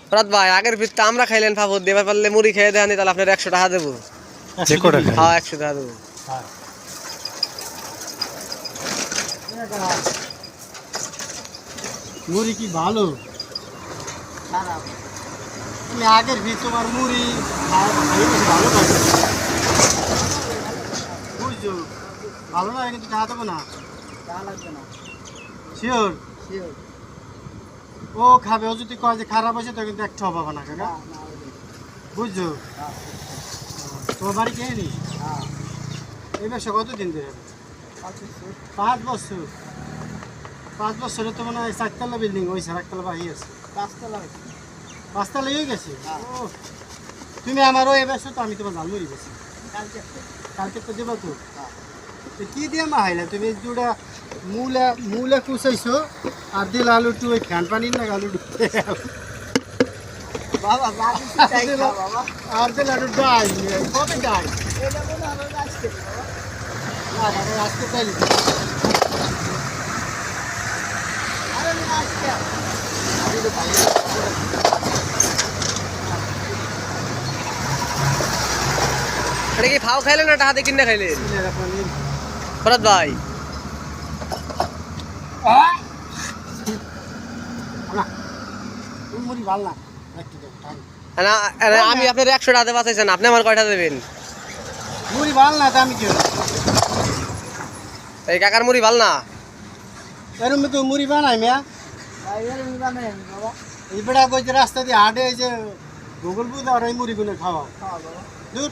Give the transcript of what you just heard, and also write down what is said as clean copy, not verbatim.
ফরাদ ভাই আগের ভিত্তি আমরা খাইলেন ফাফর দেবার পারলে মুড়ি খেয়ে দেন তাহলে আপনার 100 টাকা দেবো। হ্যাঁ 100 টাকা দেবো। মুড়ি কি ভালো খারাপ? তুমি আগের ভিত তোমার মুড়ি ভালো লাগে বুঝছো, ভালো লাগে কিন্তু টাকা দেবো না, টাকা লাগবে না। শিওর শিওর ও খাবে, ও যদি কয় যে খারাপ হয়েছে তো কিন্তু একটা পাবো না কাকা, বুঝছো? তোমার বাড়ি কে নি? এই ব্যবসা কতদিন ধরে? 5 বছর। 5 বছরে তো মনে হয় 4তলা বিল্ডিং হয়েছে, 1তলা বাড়ি আছে। 5তলা হয়ে গেছে। তুমি আমার ওই ব্যবসা তো আমি তোমার ঝালমুড়ি গেছি কালকে তো দেবো তো। কি দিয়ে মাহাইলা তুমি? দুটা মূলা কুচাইছো আর দিল আলু টু ওই ফ্যান পানির না আলু আর দিল আলু ডাল। কবে ডাল? আজকে তাই এটা কি ফাও খাইলেন না টাকা দিয়ে কিনে খাইলেন ফরাদ ভাই? মুড়ি ভাল না আমি আপনার 100 টাকা বাঁচাইছেন, আপনি আমার কয়টা দেবেন? মুড়ি ভাল না তা আমি কি এই কাকার মুড়ি ভাল না? এরম তো মুড়ি বানাই মিয়া, এই বেড়া কই যে রাস্তা দিয়ে হাঁটে এই যে গুগল বুঝ আর এই মুড়ি গুলো খাওয়া দূর।